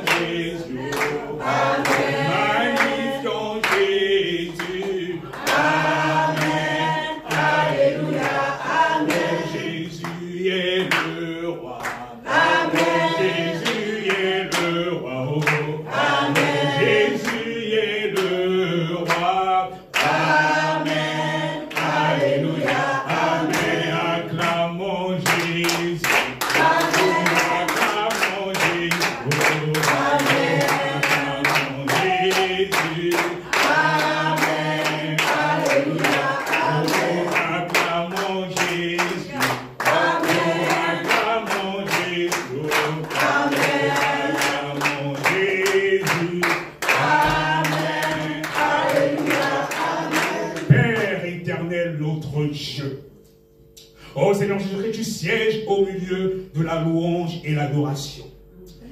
Jésus, magnifions Jésus, Amen, Alléluia, Amen. Jésus est le roi, Amen. Jésus est le roi, oh. Amen. Jésus est le roi, Amen, Alléluia, Amen. Acclamons Jésus. Oh Seigneur Jésus-Christ, tu sièges au milieu de la louange et l'adoration.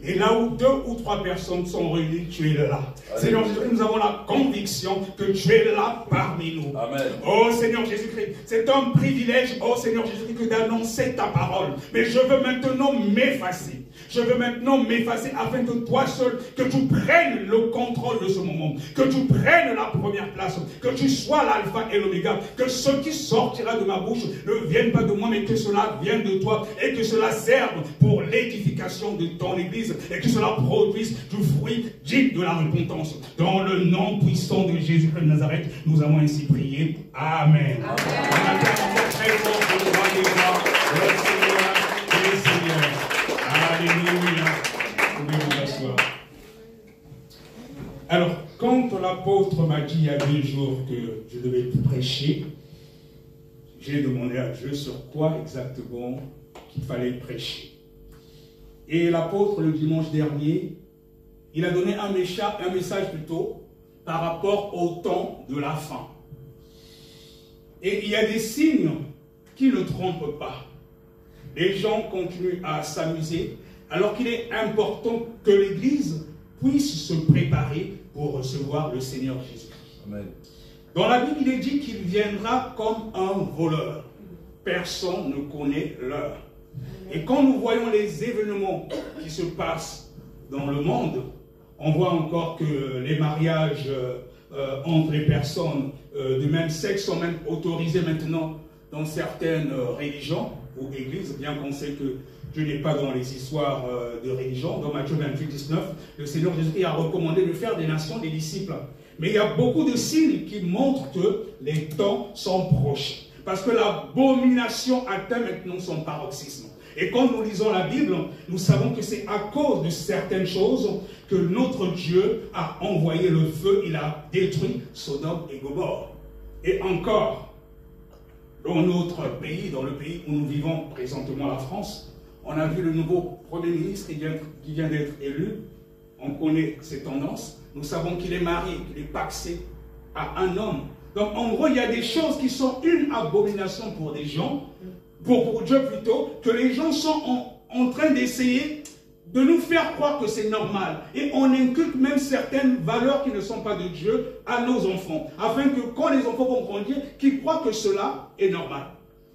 Et là où 2 ou 3 personnes sont réunies, tu es là. Seigneur Jésus-Christ, nous avons la conviction que tu es là parmi nous. Amen. Oh Seigneur Jésus-Christ, c'est un privilège, oh Seigneur Jésus-Christ, d'annoncer ta parole. Mais je veux maintenant m'effacer. Je veux maintenant m'effacer afin que toi seul, que tu prennes le contrôle de ce moment, que tu prennes la première place, que tu sois l'alpha et l'oméga, que ce qui sortira de ma bouche ne vienne pas de moi, mais que cela vienne de toi et que cela serve pour l'édification de ton église et que cela produise du fruit digne de la repentance. Dans le nom puissant de Jésus-Christ de Nazareth, nous avons ainsi prié. Amen. Amen. On acclame très fort pour le roi des rois, le Seigneur des seigneurs. Alléluia. Pouvez vous asseoir. Alors, quand l'apôtre m'a dit il y a 2 jours que je devais prêcher, j'ai demandé à Dieu sur quoi exactement qu'il fallait prêcher. Et l'apôtre, le dimanche dernier, il a donné un message plutôt par rapport au temps de la fin. Et il y a des signes qui ne trompent pas. Les gens continuent à s'amuser, alors qu'il est important que l'Église puisse se préparer pour recevoir le Seigneur Jésus-Christ. Amen. Dans la Bible, il est dit qu'il viendra comme un voleur. Personne ne connaît l'heure. Et quand nous voyons les événements qui se passent dans le monde, on voit encore que les mariages entre les personnes de même sexe sont même autorisés maintenant dans certaines religions ou églises, bien qu'on sait que Dieu n'est pas dans les histoires de religion. Dans Matthieu 28, 19, le Seigneur Jésus a recommandé de faire des nations des disciples. Mais il y a beaucoup de signes qui montrent que les temps sont proches. Parce que l'abomination atteint maintenant son paroxysme. Et quand nous lisons la Bible, nous savons que c'est à cause de certaines choses que notre Dieu a envoyé le feu, il a détruit Sodome et Gomorrhe. Et encore, dans notre pays, dans le pays où nous vivons présentement, la France, on a vu le nouveau Premier ministre qui vient d'être élu. On connaît ses tendances. Nous savons qu'il est marié, qu'il est paxé à un homme. Donc en gros, il y a des choses qui sont une abomination pour des gens, pour Dieu plutôt, que les gens sont en train d'essayer de nous faire croire que c'est normal. Et on inculque même certaines valeurs qui ne sont pas de Dieu à nos enfants, afin que quand les enfants vont grandir, qu'ils croient que cela est normal.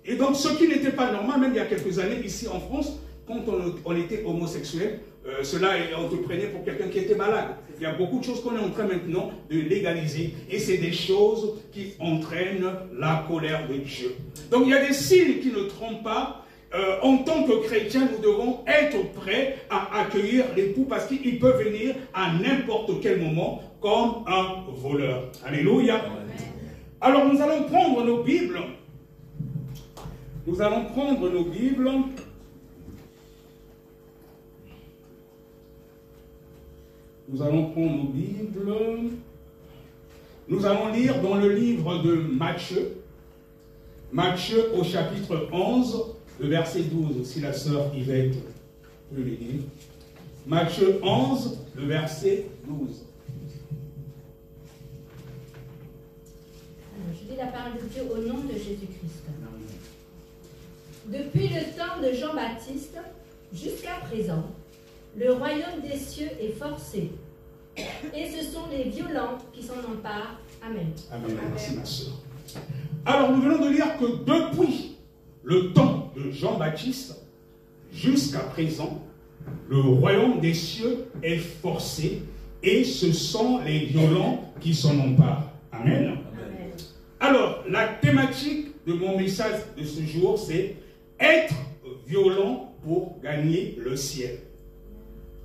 Et donc ce qui n'était pas normal, même il y a quelques années ici en France, quand on était homosexuel, cela on te prenait pour quelqu'un qui était malade. Il y a beaucoup de choses qu'on est en train maintenant de légaliser et c'est des choses qui entraînent la colère de Dieu. Donc il y a des signes qui ne trompent pas. En tant que chrétiens, nous devons être prêts à accueillir l'époux parce qu'il peut venir à n'importe quel moment comme un voleur. Alléluia. Alors nous allons prendre nos Bibles. Nous allons prendre nos Bibles. Nous allons prendre nos Bibles. Nous allons lire dans le livre de Matthieu. Matthieu au chapitre 11, le verset 12. Si la sœur Yvette peut les lire. Matthieu 11, le verset 12. Alors, je lis la parole de Dieu au nom de Jésus-Christ. Depuis le temps de Jean-Baptiste jusqu'à présent, le royaume des cieux est forcé, et ce sont les violents qui s'en emparent. Amen. Amen. Merci ma soeur. Alors nous venons de lire que depuis le temps de Jean-Baptiste jusqu'à présent, Le royaume des cieux est forcé et ce sont les violents qui s'en emparent. Amen. Amen. Alors, la thématique de mon message de ce jour, c'est être violent pour gagner le ciel.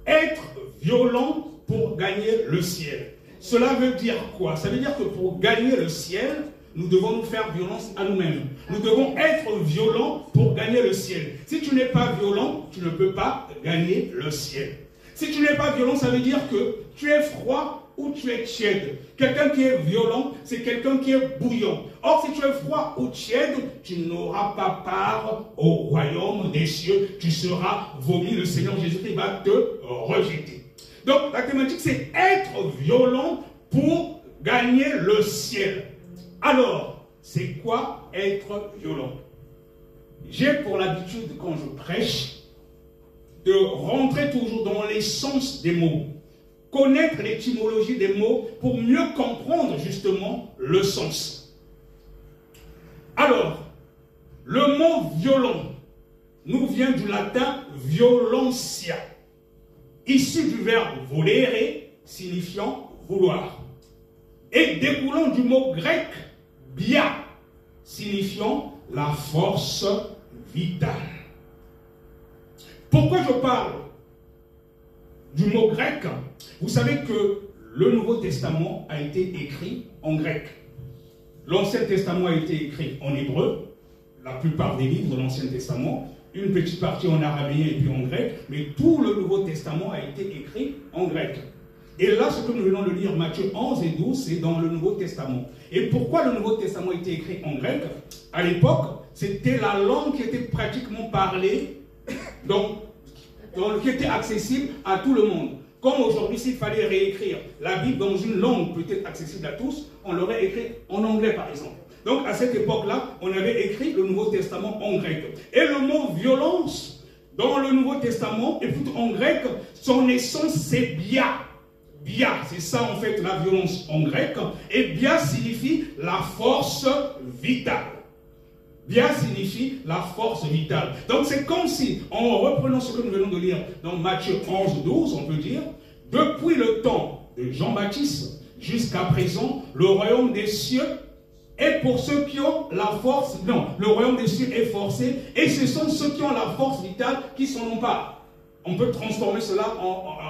Être violent pour gagner le ciel. Cela veut dire quoi? Ça veut dire que pour gagner le ciel, nous devons nous faire violence à nous-mêmes. Nous devons être violents pour gagner le ciel. Si tu n'es pas violent, tu ne peux pas gagner le ciel. Si tu n'es pas violent, ça veut dire que tu es froid ou tu es tiède. Quelqu'un qui est violent, c'est quelqu'un qui est bouillant. Or, si tu es froid ou tiède, tu n'auras pas part au royaume des cieux. Tu seras vomi. Le Seigneur Jésus-Christ va te rejeter. Donc, la thématique, c'est être violent pour gagner le ciel. Alors, c'est quoi être violent? J'ai pour l'habitude, quand je prêche, de rentrer toujours dans l'essence des mots. Connaître l'étymologie des mots pour mieux comprendre justement le sens. Alors, le mot violent nous vient du latin violentia, issu du verbe volere, signifiant vouloir, et découlant du mot grec bia, signifiant la force vitale. Pourquoi je parle du mot grec? Vous savez que le Nouveau Testament a été écrit en grec. L'Ancien Testament a été écrit en hébreu, la plupart des livres de l'Ancien Testament, une petite partie en araméen et puis en grec, mais tout le Nouveau Testament a été écrit en grec. Et là, ce que nous venons de lire, Matthieu 11 et 12, c'est dans le Nouveau Testament. Et pourquoi le Nouveau Testament a été écrit en grec? À l'époque, c'était la langue qui était pratiquement parlée, donc qui était accessible à tout le monde. Comme aujourd'hui, s'il fallait réécrire la Bible dans une langue peut-être accessible à tous, on l'aurait écrit en anglais par exemple. Donc à cette époque-là, on avait écrit le Nouveau Testament en grec. Et le mot violence, dans le Nouveau Testament, et plutôt en grec, son essence c'est bia. Bia, c'est ça en fait la violence en grec. Et bia signifie la force vitale. Bia signifie la force vitale. Donc c'est comme si, en reprenant ce que nous venons de lire dans Matthieu 11, 12, on peut dire, depuis le temps de Jean-Baptiste jusqu'à présent, le royaume des cieux est pour ceux qui ont la force, non, le royaume des cieux est forcé, et ce sont ceux qui ont la force vitale qui s'en emparent. On peut transformer cela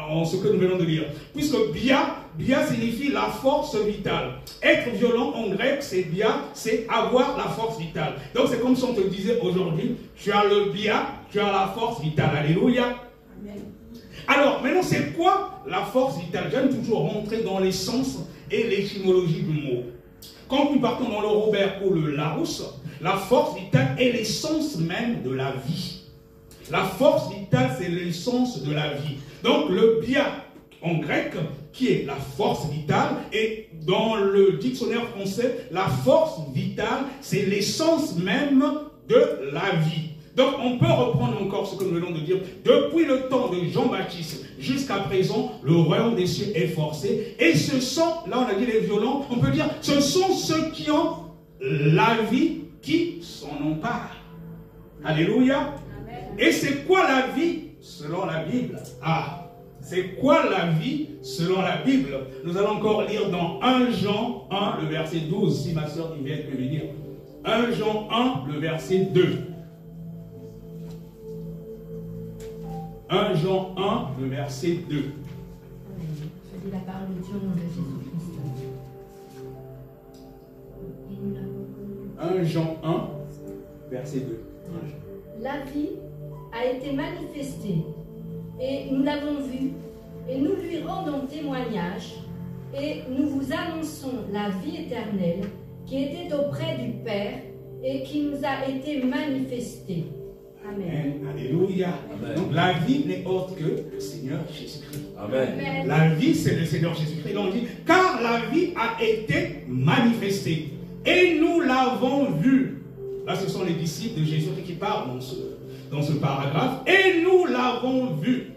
en ce que nous venons de lire. Puisque bia signifie la force vitale. Être violent en grec, c'est bia, c'est avoir la force vitale. Donc c'est comme si on te disait aujourd'hui, tu as le bia, tu as la force vitale. Alléluia. Amen. Alors, maintenant, c'est quoi la force vitale? J'aime toujours rentrer dans l'essence et l'étymologie du mot. Quand nous partons dans le Robert ou le Larousse, la force vitale est l'essence même de la vie. La force vitale, c'est l'essence de la vie. Donc, le bia en grec, qui est la force vitale, et dans le dictionnaire français, la force vitale, c'est l'essence même de la vie. Donc, on peut reprendre encore ce que nous venons de dire. Depuis le temps de Jean-Baptiste jusqu'à présent, le royaume des cieux est forcé. Et ce sont, là on a dit les violents, on peut dire, ce sont ceux qui ont la vie qui s'en emparent. Alléluia. Et c'est quoi la vie selon la Bible? Ah, c'est quoi la vie selon la Bible? Nous allons encore lire dans 1 Jean 1, le verset 12, si ma soeur vient peut me lire. 1 Jean 1, le verset 2. 1 Jean 1, le verset 2. Je dis la parole de Dieu au nom de Jésus-Christ. 1 Jean 1, verset 2. La vie a été manifestée, et nous l'avons vue, et nous lui rendons témoignage, et nous vous annonçons la vie éternelle qui était auprès du Père et qui nous a été manifestée. Amen. Alléluia. Amen. Donc la vie n'est autre que le Seigneur Jésus-Christ. Amen. Amen. La vie, c'est le Seigneur Jésus-Christ. On dit, car la vie a été manifestée, et nous l'avons vue. Là, ce sont les disciples de Jésus qui parlent dans ce paragraphe. Et nous l'avons vu.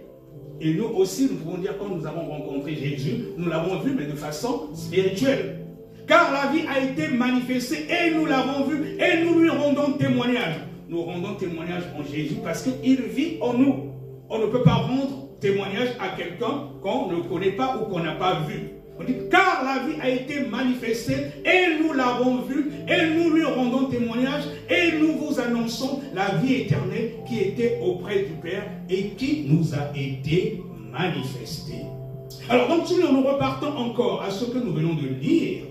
Et nous aussi, nous pouvons dire, quand nous avons rencontré Jésus, nous l'avons vu, mais de façon spirituelle. Car la vie a été manifestée et nous l'avons vu et nous lui rendons témoignage. Nous rendons témoignage en Jésus parce qu'il vit en nous. on ne peut pas rendre témoignage à quelqu'un qu'on ne connaît pas ou qu'on n'a pas vu. On dit, car la vie a été manifestée et nous l'avons vue et nous lui rendons témoignage et nous vous annonçons la vie éternelle qui était auprès du Père et qui nous a été manifestée. Alors donc si nous repartons encore à ce que nous venons de lire,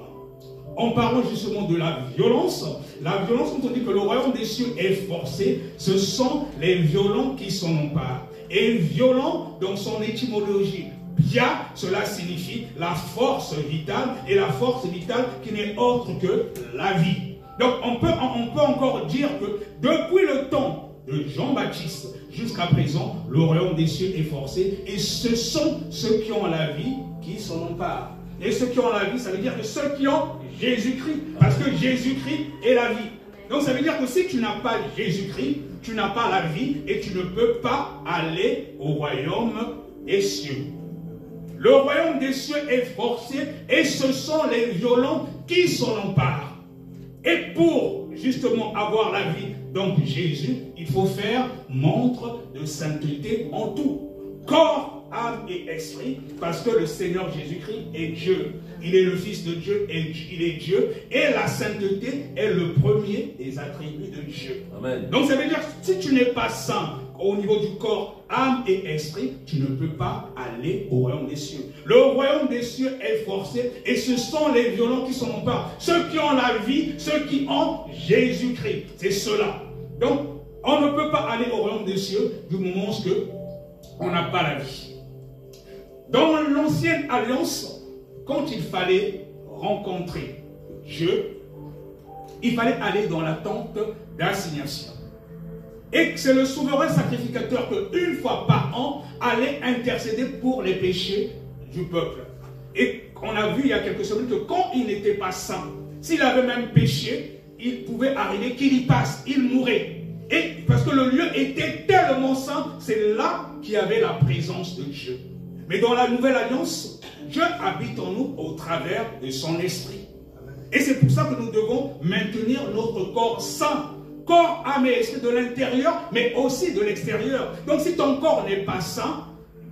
en parlant justement de la violence, quand on dit que le royaume des cieux est forcé, ce sont les violents qui s'en emparent. Et violent, dans son étymologie, Bia, cela signifie la force vitale, et la force vitale qui n'est autre que la vie. Donc on peut encore dire que depuis le temps de Jean-Baptiste jusqu'à présent, le royaume des cieux est forcé, et ce sont ceux qui ont la vie qui s'en emparent. Et ceux qui ont la vie, ça veut dire que ceux qui ont Jésus-Christ, parce que Jésus-Christ est la vie. Donc ça veut dire que si tu n'as pas Jésus-Christ, tu n'as pas la vie, et tu ne peux pas aller au royaume des cieux. Le royaume des cieux est forcé et ce sont les violents qui s'en emparent. Et pour justement avoir la vie, donc Jésus, il faut faire montre de sainteté en tout. Corps, âme et esprit, parce que le Seigneur Jésus-Christ est Dieu. Il est le Fils de Dieu et il est Dieu. Et la sainteté est le premier des attributs de Dieu. Amen. Donc ça veut dire que si tu n'es pas saint au niveau du corps, âme et esprit, tu ne peux pas aller au royaume des cieux. Le royaume des cieux est forcé et ce sont les violents qui s'en emparent. Ceux qui ont la vie, ceux qui ont Jésus-Christ. C'est cela. Donc, on ne peut pas aller au royaume des cieux du moment où on n'a pas la vie. Dans l'ancienne alliance, quand il fallait rencontrer Dieu, il fallait aller dans la tente d'assignation. Et c'est le souverain sacrificateur que, une fois par an, allait intercéder pour les péchés du peuple. Et on a vu il y a quelques semaines que quand il n'était pas saint, s'il avait même péché, il pouvait arriver qu'il y passe, il mourrait. Et parce que le lieu était tellement saint, c'est là qu'il y avait la présence de Dieu. Mais dans la nouvelle alliance, Dieu habite en nous au travers de son esprit. Et c'est pour ça que nous devons maintenir notre corps saint. Corps, âme et esprit de l'intérieur, mais aussi de l'extérieur. Donc si ton corps n'est pas saint,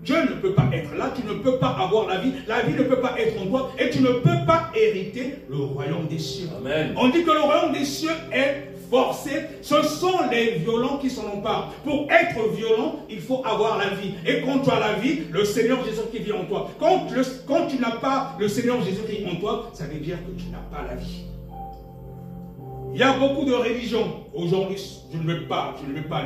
Dieu ne peut pas être là, tu ne peux pas avoir la vie ne peut pas être en toi, et tu ne peux pas hériter le royaume des cieux. Amen. On dit que le royaume des cieux est forcé, ce sont les violents qui s'en emparent. Pour être violent, il faut avoir la vie. Et quand tu as la vie, le Seigneur Jésus-Christ vit en toi. Quand tu n'as pas le Seigneur Jésus-Christ en toi, ça veut dire que tu n'as pas la vie. Il y a beaucoup de religions, aujourd'hui, je ne vais pas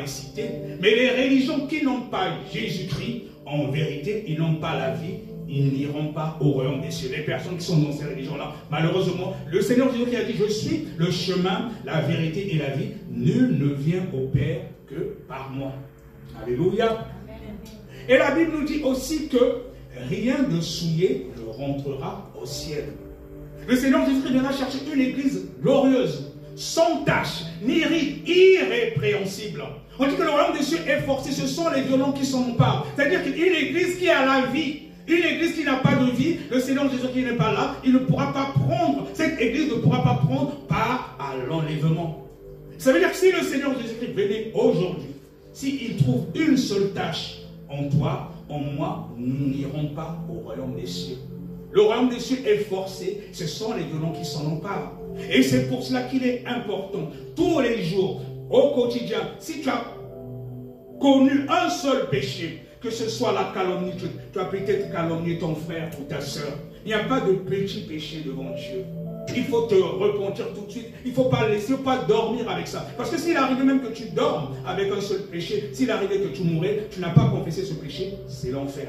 les citer, mais les religions qui n'ont pas Jésus-Christ, en vérité, ils n'ont pas la vie, ils n'iront pas au royaume des cieux. Les personnes qui sont dans ces religions-là, malheureusement, le Seigneur Jésus-Christ a dit, je suis le chemin, la vérité et la vie, nul ne vient au Père que par moi. Alléluia. Et la Bible nous dit aussi que rien de souillé ne rentrera au ciel. Le Seigneur Jésus-Christ viendra chercher une église glorieuse, sans tache, ni ride, irrépréhensible. On dit que le royaume des cieux est forcé, ce sont les violents qui s'en emparent. C'est-à-dire qu'une église qui a la vie, une église qui n'a pas de vie, le Seigneur Jésus-Christ n'est pas là, il ne pourra pas prendre, cette église ne pourra pas prendre part à l'enlèvement. Ça veut dire que si le Seigneur Jésus-Christ venait aujourd'hui, s'il trouve une seule tâche en toi, en moi, nous n'irons pas au royaume des cieux. Le royaume des cieux est forcé, ce sont les violents qui s'en emparent. Et c'est pour cela qu'il est important, tous les jours, au quotidien, si tu as connu un seul péché, que ce soit la calomnie, tu as peut-être calomnié ton frère ou ta soeur, il n'y a pas de petit péché devant Dieu. Il faut te repentir tout de suite, il ne faut pas laisser, il ne faut pas dormir avec ça. Parce que s'il arrivait même que tu dormes avec un seul péché, s'il arrivait que tu mourrais, tu n'as pas confessé ce péché, c'est l'enfer.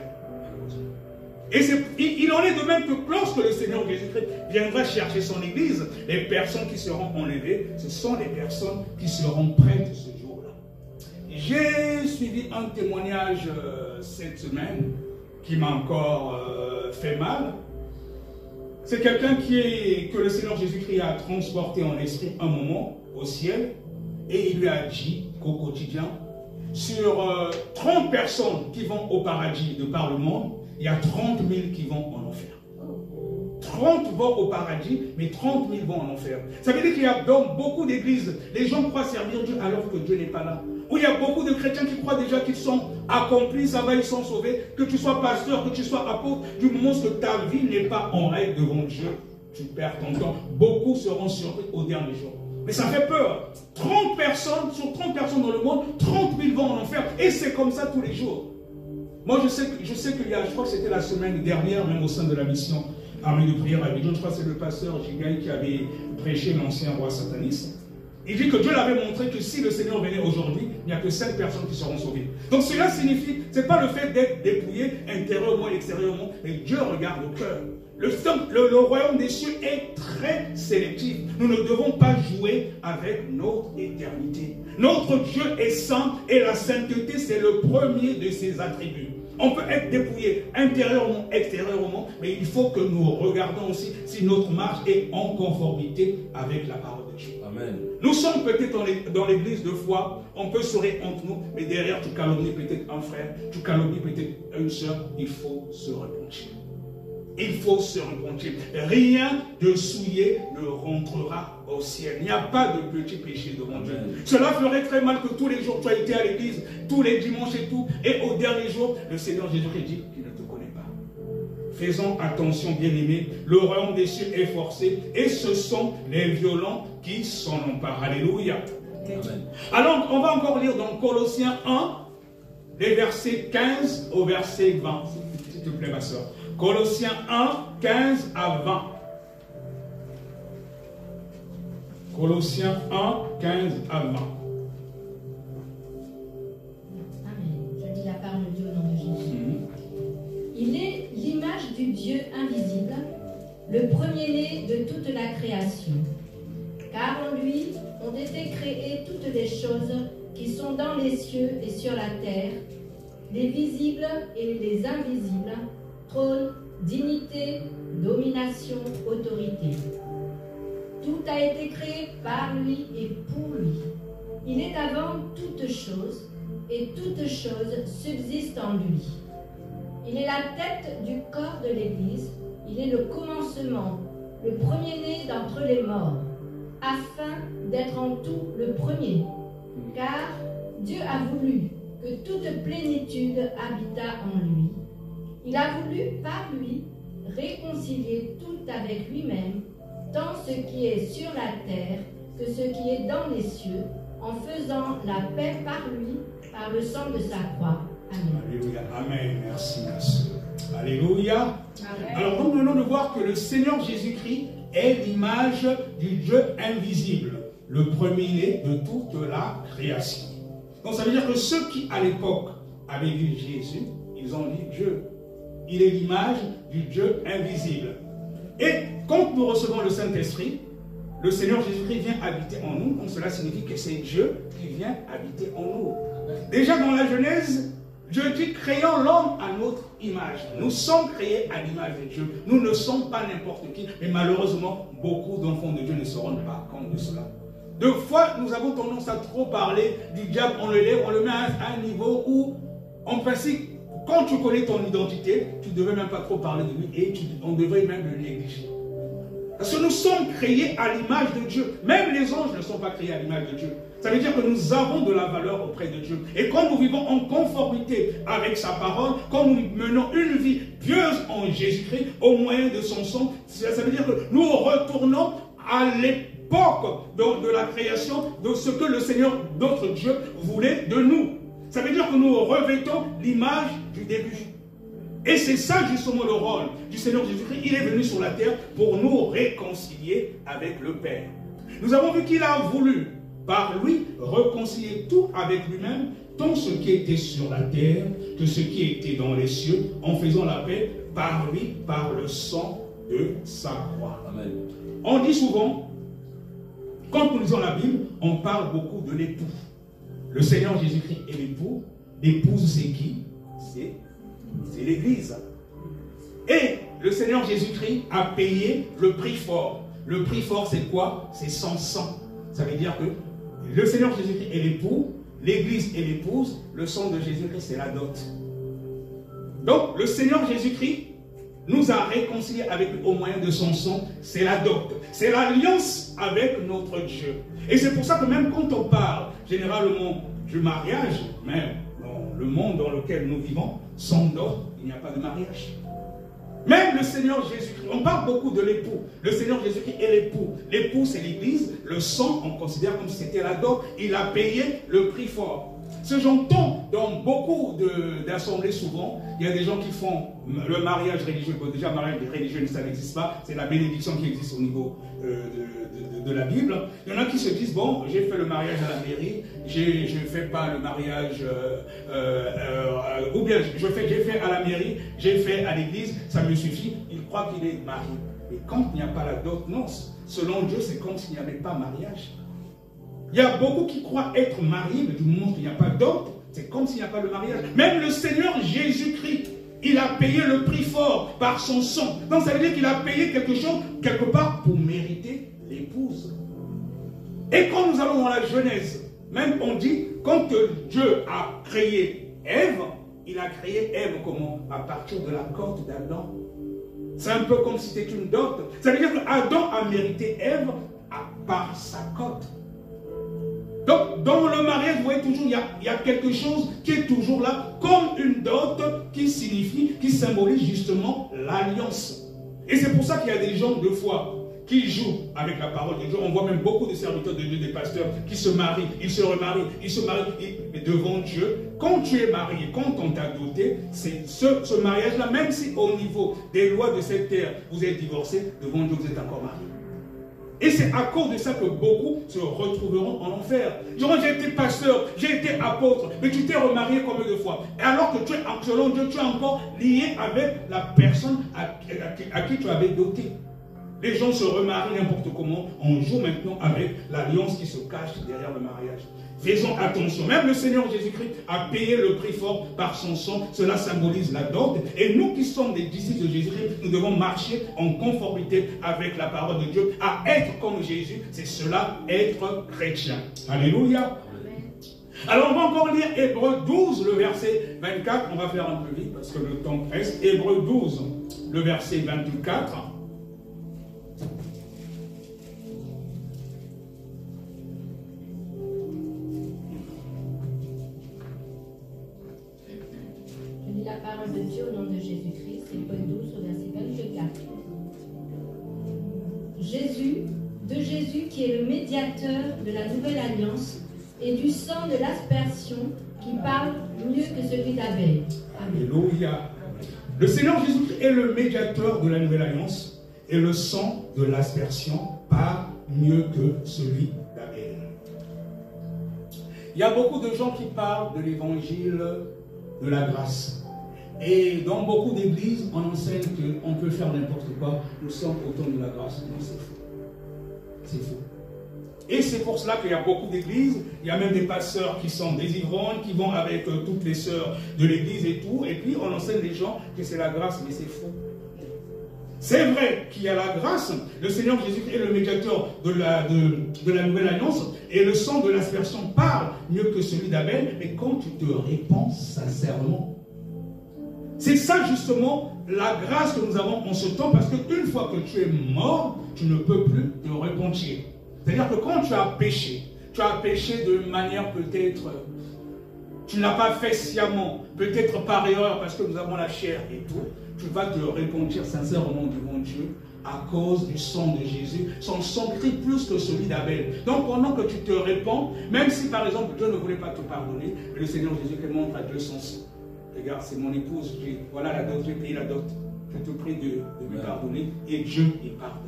Et il en est de même que lorsque le Seigneur Jésus-Christ viendra chercher son église, les personnes qui seront enlevées, ce sont les personnes qui seront prêtes ce jour-là. J'ai suivi un témoignage cette semaine qui m'a encore fait mal. C'est quelqu'un que le Seigneur Jésus-Christ a transporté en esprit un moment au ciel et il lui a dit qu'au quotidien, sur 30 personnes qui vont au paradis de par le monde, il y a 30 000 qui vont en enfer. 30 vont au paradis, mais 30 000 vont en enfer. Ça veut dire qu'il y a dans beaucoup d'églises, les gens croient servir Dieu alors que Dieu n'est pas là. Où il y a beaucoup de chrétiens qui croient déjà qu'ils sont accomplis, ça va, ils sont sauvés. Que tu sois pasteur, que tu sois apôtre, du moment que ta vie n'est pas en règle devant Dieu, tu perds ton temps. Beaucoup seront surpris au dernier jour. Mais ça fait peur. 30 personnes, sur 30 personnes dans le monde, 30 000 vont en enfer. Et c'est comme ça tous les jours. Moi, je sais qu'il y a, je crois que c'était la semaine dernière, même au sein de la mission Armée de prière à Abidjan, je crois que c'est le pasteur Gigaï qui avait prêché l'ancien roi sataniste. Il dit que Dieu l'avait montré que si le Seigneur venait aujourd'hui, il n'y a que 5 personnes qui seront sauvées. Donc cela signifie, ce n'est pas le fait d'être dépouillé intérieurement et extérieurement, mais Dieu regarde au cœur. Le royaume des cieux est très sélectif. Nous ne devons pas jouer avec notre éternité. Notre Dieu est saint et la sainteté, c'est le premier de ses attributs. On peut être dépouillé intérieurement, extérieurement, mais il faut que nous regardions aussi si notre marche est en conformité avec la parole de Dieu. Amen. Nous sommes peut-être dans l'église de foi, on peut sourire entre nous, mais derrière tu calomnies peut-être un frère, tu calomnies peut-être une soeur, il faut se repentir. Il faut se repentir. Rien de souillé ne rentrera au ciel. Il n'y a pas de petit péché devant Dieu. Cela ferait très mal que tous les jours tu as été à l'église, tous les dimanches et tout, et au dernier jour, le Seigneur Jésus-Christ dit qu'il ne te connaît pas. Faisons attention, bien-aimés, le royaume des cieux est forcé, et ce sont les violents qui s'en emparent. Alléluia. Amen. Alors, on va encore lire dans Colossiens 1, les versets 15 au verset 20. S'il te plaît, ma soeur. Colossiens 1, 15 à 20. Colossiens 1, 15 à 20. Amen. Je dis la parole de Dieu au nom de Jésus. Il est l'image du Dieu invisible, le premier-né de toute la création. Car en lui ont été créées toutes les choses qui sont dans les cieux et sur la terre, les visibles et les invisibles, trône, dignité, domination, autorité. Tout a été créé par lui et pour lui. Il est avant toutes choses, et toutes choses subsistent en lui. Il est la tête du corps de l'Église, il est le commencement, le premier-né d'entre les morts, afin d'être en tout le premier. Car Dieu a voulu que toute plénitude habitât en lui. Il a voulu, par lui, réconcilier tout avec lui-même, tant ce qui est sur la terre que ce qui est dans les cieux, en faisant la paix par lui, par le sang de sa croix. Amen. Alléluia. Amen. Merci, ma soeur. Alléluia. Amen. Alors, nous venons de voir que le Seigneur Jésus-Christ est l'image du Dieu invisible, le premier-né de toute la création. Donc, ça veut dire que ceux qui, à l'époque, avaient vu Jésus, ils ont dit Dieu. Il est l'image du Dieu invisible. Et quand nous recevons le Saint-Esprit, le Seigneur Jésus-Christ vient habiter en nous. Donc cela signifie que c'est Dieu qui vient habiter en nous. Déjà dans la Genèse, Dieu dit créons l'homme à notre image. Nous sommes créés à l'image de Dieu. Nous ne sommes pas n'importe qui. Mais malheureusement, beaucoup d'enfants de Dieu ne se rendent pas compte de cela. Deux fois, nous avons tendance à trop parler du diable. On le lève, on le met à un niveau où, en principe, quand tu connais ton identité, tu ne devrais même pas trop parler de lui et on devrait même le négliger. Parce que nous sommes créés à l'image de Dieu. Même les anges ne sont pas créés à l'image de Dieu. Ça veut dire que nous avons de la valeur auprès de Dieu. Et quand nous vivons en conformité avec sa parole, quand nous menons une vie pieuse en Jésus-Christ, au moyen de son sang, ça veut dire que nous retournons à l'époque de la création, de ce que le Seigneur, notre Dieu, voulait de nous. Ça veut dire que nous revêtons l'image du début. Et c'est ça justement le rôle du Seigneur Jésus-Christ. Il est venu sur la terre pour nous réconcilier avec le Père. Nous avons vu qu'il a voulu, par lui, réconcilier tout avec lui-même, tant ce qui était sur la terre que ce qui était dans les cieux, en faisant la paix par lui, par le sang de sa croix. Amen. On dit souvent, quand nous lisons la Bible, on parle beaucoup de l'époux. Le Seigneur Jésus-Christ est l'époux. L'épouse, c'est qui? C'est l'Église. Et le Seigneur Jésus-Christ a payé le prix fort. Le prix fort, c'est quoi? C'est son sang. Ça veut dire que le Seigneur Jésus-Christ est l'époux, l'Église est l'épouse, le sang de Jésus-Christ, c'est la dot. Donc, le Seigneur Jésus-Christ nous a réconciliés avec lui au moyen de son sang, c'est la dot. C'est l'alliance avec notre Dieu. Et c'est pour ça que même quand on parle généralement du mariage, même dans le monde dans lequel nous vivons, sans dot, il n'y a pas de mariage. Même le Seigneur Jésus-Christ, on parle beaucoup de l'époux. Le Seigneur Jésus-Christ est l'époux. L'époux, c'est l'Église. Le sang, on considère comme si c'était la dot. Il a payé le prix fort. Ce que j'entends dans beaucoup d'assemblées souvent, il y a des gens qui font le mariage religieux. Bon, déjà, le mariage religieux, ça n'existe pas. C'est la bénédiction qui existe au niveau de la Bible. Il y en a qui se disent, bon, j'ai fait le mariage à la mairie, je ne fais pas le mariage, ou bien j'ai fait à la mairie, j'ai fait à l'église, ça me suffit. Il croit qu'il est marié. Mais quand il n'y a pas la dot, non, selon Dieu, c'est comme s'il n'y avait pas mariage. Il y a beaucoup qui croient être mariés, mais du moment qu'il n'y a pas d'autre, c'est comme s'il n'y a pas de mariage. Même le Seigneur Jésus-Christ, il a payé le prix fort par son sang. Donc ça veut dire qu'il a payé quelque chose, quelque part, pour mériter l'épouse. Et quand nous allons dans la Genèse, même on dit, quand Dieu a créé Ève, il a créé Ève comment? À partir de la côte d'Adam. C'est un peu comme si c'était une dot. Ça veut dire qu'Adam a mérité Ève par sa côte. Donc, dans le mariage, vous voyez toujours, il y a quelque chose qui est toujours là, comme une dot qui signifie, qui symbolise justement l'alliance. Et c'est pour ça qu'il y a des gens, deux fois, qui jouent avec la parole de Dieu. On voit même beaucoup de serviteurs de Dieu, des pasteurs, qui se marient, ils se remarient, ils se marient, mais devant Dieu, quand tu es marié, quand on t'a doté, c'est ce mariage-là, même si au niveau des lois de cette terre, vous êtes divorcés, devant Dieu, vous êtes encore mariés. Et c'est à cause de ça que beaucoup se retrouveront en enfer. J'ai été pasteur, j'ai été apôtre, mais tu t'es remarié combien de fois? Et alors que tu es, selon Dieu, tu es encore lié avec la personne à qui tu avais doté. Les gens se remarient n'importe comment. On joue maintenant avec l'alliance qui se cache derrière le mariage. Faisons attention. Même le Seigneur Jésus-Christ a payé le prix fort par son sang. Cela symbolise la dot. Et nous qui sommes des disciples de Jésus-Christ, nous devons marcher en conformité avec la parole de Dieu. À être comme Jésus, c'est cela, être chrétien. Alléluia. Alors on va encore lire Hébreux 12, le verset 24. On va faire un peu vite parce que le temps presse. Hébreux 12, le verset 24. La parole de Dieu au nom de Jésus-Christ, Hébreux 12 au verset 24. Jésus qui est le médiateur de la nouvelle alliance et du sang de l'aspersion qui parle mieux que celui d'Abel. Alléluia. Le Seigneur Jésus est le médiateur de la nouvelle alliance et le sang de l'aspersion parle mieux que celui d'Abel. Il y a beaucoup de gens qui parlent de l'évangile de la grâce. Et dans beaucoup d'églises, on enseigne qu'on peut faire n'importe quoi. Nous sommes au temps de la grâce. Non, c'est faux. C'est faux. Et c'est pour cela qu'il y a beaucoup d'églises. Il y a même des pasteurs qui sont des ivrognes, qui vont avec toutes les sœurs de l'église et tout. Et puis on enseigne les gens que c'est la grâce, mais c'est faux. C'est vrai qu'il y a la grâce. Le Seigneur Jésus est le médiateur de la nouvelle alliance. Et le sang de l'aspersion parle mieux que celui d'Abel. Mais quand tu te répands sincèrement, c'est ça justement la grâce que nous avons en ce temps, parce qu'une fois que tu es mort, tu ne peux plus te repentir. C'est-à-dire que quand tu as péché de manière peut-être, tu ne l'as pas fait sciemment, peut-être par erreur, parce que nous avons la chair et tout, tu vas te repentir sincèrement devant Dieu à cause du sang de Jésus. Son sang crie plus que celui d'Abel. Donc pendant que tu te répands, même si par exemple Dieu ne voulait pas te pardonner, le Seigneur Jésus te montre à Dieu son sang. Regarde, c'est mon épouse, voilà la dot, j'ai payé la dot. Je te prie de lui pardonner et Dieu y pardonne.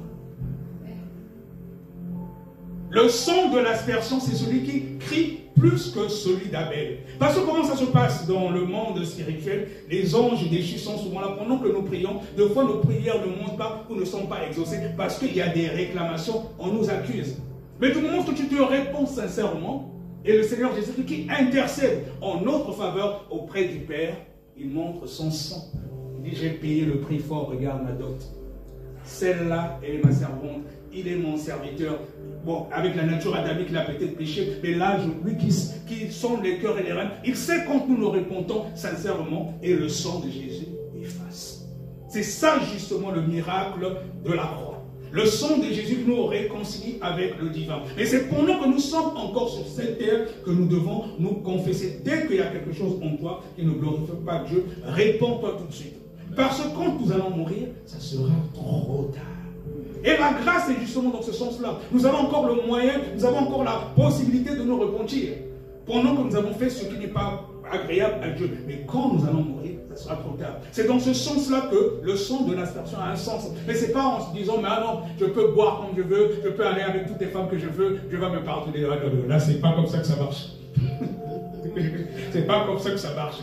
Le sang de l'aspersion, c'est celui qui crie plus que celui d'Abel. Parce que comment ça se passe dans le monde spirituel? Les anges déchus sont souvent là pendant que nous prions. Deux fois, nos prières ne montent pas ou ne sont pas exaucées parce qu'il y a des réclamations, on nous accuse. Mais du moment que tu te réponds sincèrement, et le Seigneur Jésus qui intercède en notre faveur auprès du Père, il montre son sang. Il dit, j'ai payé le prix fort, regarde ma dot. Celle-là, elle est ma servante, il est mon serviteur. Bon, avec la nature adamique, il a peut-être péché, mais là, lui qui sonde les cœurs et les reins, il sait quand nous nous répondons sincèrement, et le sang de Jésus efface. C'est ça justement le miracle de la croix. Le sang de Jésus nous réconcilie avec le divin. Et c'est pendant que nous sommes encore sur cette terre que nous devons nous confesser. Dès qu'il y a quelque chose en toi qui ne glorifie pas Dieu, réponds-toi tout de suite. Parce que quand nous allons mourir, ça sera trop tard. Et la grâce est justement dans ce sens-là. Nous avons encore le moyen, nous avons encore la possibilité de nous repentir. Pendant que nous avons fait ce qui n'est pas agréable à Dieu. Mais quand nous allons mourir, ça sera trop tard. C'est dans ce sens-là que le sang de l'aspersion a un sens. Mais ce n'est pas en se disant, mais ah non, je peux boire comme je veux, je peux aller avec toutes les femmes que je veux, je vais me pardonner. Là, c'est pas comme ça que ça marche. C'est pas comme ça que ça marche.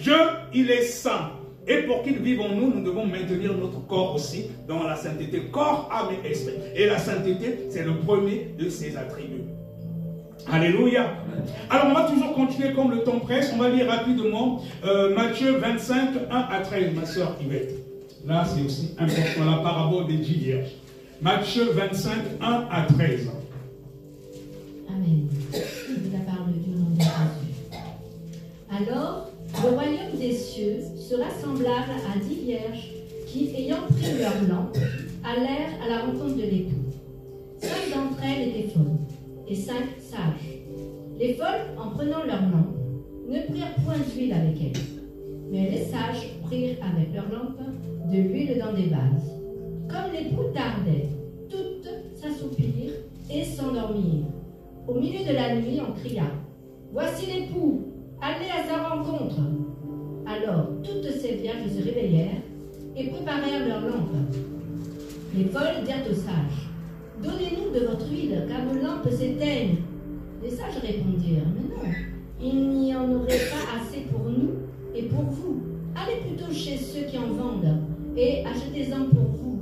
Dieu, il est saint. Et pour qu'il vive en nous, nous devons maintenir notre corps aussi dans la sainteté. Corps, âme et esprit. Et la sainteté, c'est le premier de ses attributs. Alléluia. Alors on va toujours continuer comme le temps presse. On va lire rapidement Matthieu 25, 1 à 13, ma soeur Yvette. Là c'est aussi important, la parabole des 10 vierges. Matthieu 25, 1 à 13. Amen. La parole de Dieu au nom de Jésus. Alors, le royaume des cieux sera semblable à 10 vierges qui, ayant pris leur lampe, allèrent à la rencontre de l'époux. 5 d'entre elles étaient folles et 5 sages. Les folles, en prenant leur lampe, ne prirent point d'huile avec elles, mais les sages prirent avec leur lampe de l'huile dans des vases. Comme l'époux tardait, toutes s'assoupirent et s'endormirent. Au milieu de la nuit, on cria « Voici l'époux, allez à sa rencontre !» Alors toutes ces vierges se réveillèrent et préparèrent leurs lampes. Les folles dirent aux sages « Donnez-nous de votre huile, car nos lampes s'éteignent. » Les sages répondirent « Mais non, il n'y en aurait pas assez pour nous et pour vous. Allez plutôt chez ceux qui en vendent et achetez-en pour vous. »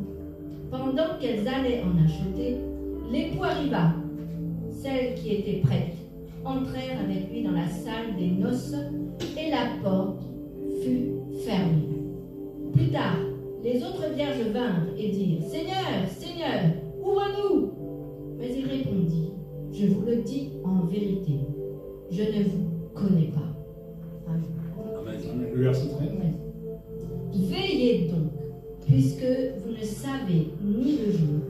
Pendant qu'elles allaient en acheter, l'époux arriva. Celles qui étaient prêtes entrèrent avec lui dans la salle des noces et la porte fut fermée. Plus tard, les autres vierges vinrent et dirent « Seigneur, Seigneur, ouvre-nous » Mais il répondit « Je vous le dis en vérité, je ne vous connais pas. » Amen. Le verset 13. Veillez donc, puisque vous ne savez ni le jour,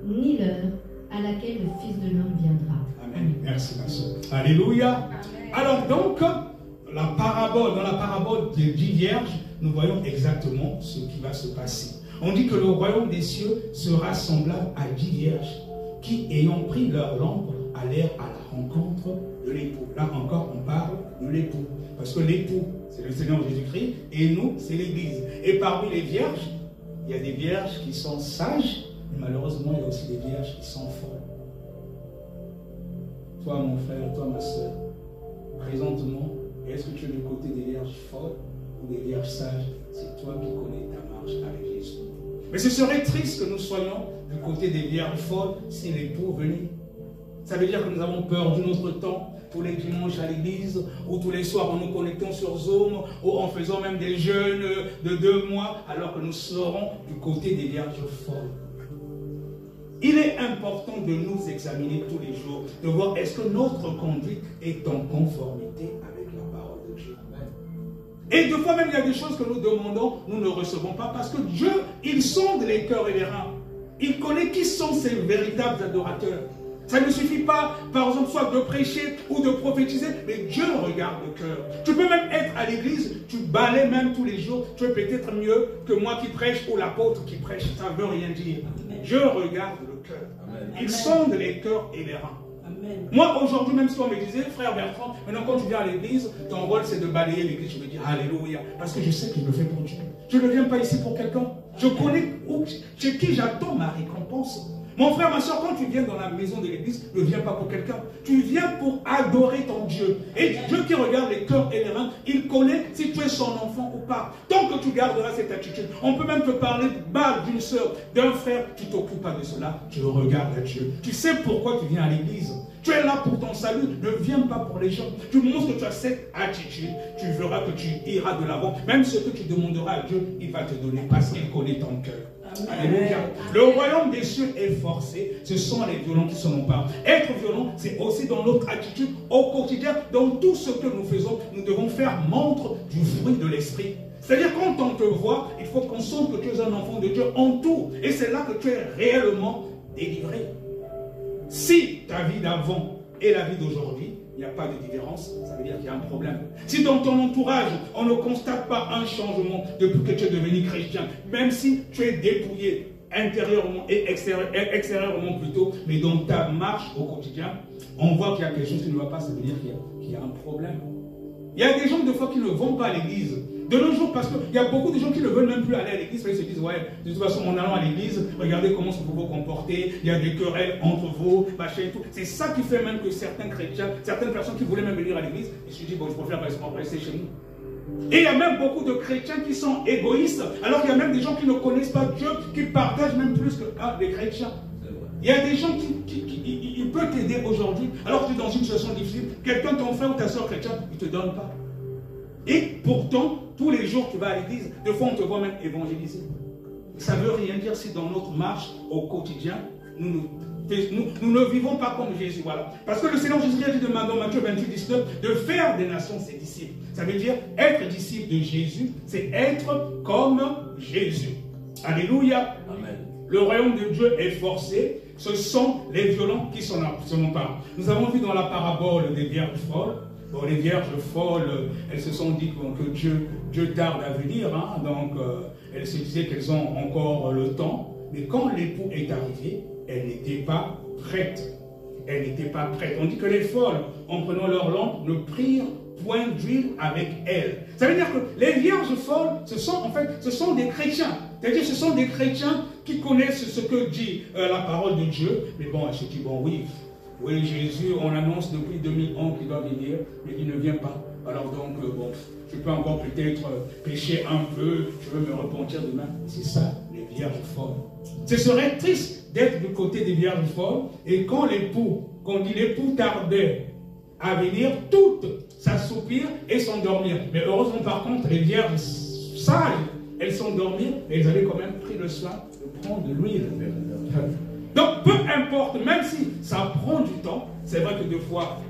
ni l'heure à laquelle le Fils de l'homme viendra. Amen. Merci, ma soeur. Alléluia. Amen. Alors donc, dans la parabole des 10 vierges, nous voyons exactement ce qui va se passer. On dit que le royaume des cieux sera semblable à 10 vierges qui, ayant pris leur lampe, allèrent à la rencontre de l'époux. Là encore, on parle de l'époux. Parce que l'époux, c'est le Seigneur Jésus-Christ, et nous, c'est l'Église. Et parmi les vierges, il y a des vierges qui sont sages, mais malheureusement, il y a aussi des vierges qui sont folles. Toi, mon frère, toi, ma soeur, présentement, est-ce que tu es du côté des vierges folles ou des vierges sages? C'est toi qui connais ta marche avec Jésus. Mais ce serait triste que nous soyons du côté des vierges folles si l'époux venait. Ça veut dire que nous avons perdu notre temps tous les dimanches à l'église, ou tous les soirs en nous connectant sur Zoom, ou en faisant même des jeûnes de 2 mois, alors que nous serons du côté des vierges folles. Il est important de nous examiner tous les jours, de voir est-ce que notre conduite est en conformité avec la parole de Dieu. Et de fois même, il y a des choses que nous demandons, nous ne recevons pas, parce que Dieu, il sonde les cœurs et les reins. Il connaît qui sont ses véritables adorateurs. Ça ne suffit pas, par exemple, soit de prêcher ou de prophétiser, mais Dieu regarde le cœur. Tu peux même être à l'église, tu balais même tous les jours, tu es peut-être mieux que moi qui prêche ou l'apôtre qui prêche. Ça ne veut rien dire. Dieu regarde le cœur. Il sonde les cœurs et les reins. Amen. Moi, aujourd'hui, même si on me disait, frère Bertrand, maintenant quand tu viens à l'église, ton rôle c'est de balayer l'église. Je me dis, alléluia, parce que je sais que je le fais pour Dieu. Je ne viens pas ici pour quelqu'un. Je connais chez qui j'attends ma récompense. Mon frère, ma soeur, quand tu viens dans la maison de l'église, ne viens pas pour quelqu'un. Tu viens pour adorer ton Dieu. Et Dieu qui regarde les cœurs et les reins, il connaît si tu es son enfant ou pas. Tant que tu garderas cette attitude, on peut même te parler mal d'une soeur, d'un frère, tu ne t'occupes pas de cela, tu regardes à Dieu. Tu sais pourquoi tu viens à l'église. Tu es là pour ton salut, ne viens pas pour les gens. Tu montres que tu as cette attitude, tu verras que tu iras de l'avant. Même ce que tu demanderas à Dieu, il va te donner parce qu'il connaît ton cœur. Alléluia. Le royaume des cieux est forcé, ce sont les violents qui s'en emparent. Être violent, c'est aussi dans notre attitude au quotidien, dans tout ce que nous faisons, nous devons faire montre du fruit de l'esprit. C'est-à-dire quand on te voit, il faut qu'on sente que tu es un enfant de Dieu en tout. Et c'est là que tu es réellement délivré. Si ta vie d'avant et la vie d'aujourd'hui, il n'y a pas de différence, ça veut dire qu'il y a un problème. Si dans ton entourage, on ne constate pas un changement depuis que tu es devenu chrétien, même si tu es dépouillé intérieurement et extérieurement plutôt, mais dans ta marche au quotidien, on voit qu'il y a quelque chose qui ne va pas, ça veut dire qu'il y a un problème. Il y a des gens, des fois, qui ne vont pas à l'église. De nos jours, parce qu'il y a beaucoup de gens qui ne veulent même plus aller à l'église, ils se disent, ouais, de toute façon, en allant à l'église, regardez comment vous vous comportez, il y a des querelles entre vous, machin et tout. C'est ça qui fait même que certains chrétiens, certaines personnes qui voulaient même venir à l'église, ils se disent, bon, je préfère rester chez nous. Et il y a même beaucoup de chrétiens qui sont égoïstes, alors qu'il y a même des gens qui ne connaissent pas Dieu, qui partagent même plus que des chrétiens. Il y a des gens qui peuvent t'aider aujourd'hui, alors que tu es dans une situation difficile. Quelqu'un, ton frère ou ta soeur chrétien, il ne te donne pas. Et pourtant, tous les jours tu vas à l'église, des fois on te voit même évangéliser. Ça ne veut rien dire si dans notre marche au quotidien, nous ne vivons pas comme Jésus. Voilà. Parce que le Seigneur Jésus a dit dans Matthieu 28, 19, de faire des nations ses disciples. Ça veut dire être disciple de Jésus, c'est être comme Jésus. Alléluia. Amen. Le royaume de Dieu est forcé. Ce sont les violents qui s'en emparent. Nous avons vu dans la parabole des vierges folles. Bon, les vierges folles, elles se sont dit que Dieu tarde à venir. Hein, donc, elles se disaient qu'elles ont encore le temps. Mais quand l'époux est arrivé, elles n'étaient pas prêtes. Elles n'étaient pas prêtes. On dit que les folles, en prenant leur lampe, ne prirent point d'huile avec elles. Ça veut dire que les vierges folles, ce sont des chrétiens. C'est-à-dire ce sont des chrétiens qui connaissent ce que dit la parole de Dieu. Mais bon, elles se disent, bon, oui, Jésus, on annonce depuis 2000 ans qu'il va venir, mais il ne vient pas. Alors donc, bon, je peux encore peut-être pécher un peu, je veux me repentir demain. C'est ça, les vierges folles. Ce serait triste d'être du côté des vierges folles, et quand l'époux tardait à venir, toutes s'assoupir et s'endormir. Mais heureusement par contre, les vierges sages, elles s'endormirent, mais elles avaient quand même pris le soin de prendre de l'huile. Donc peu importe, même si ça prend du temps, c'est vrai que des fois,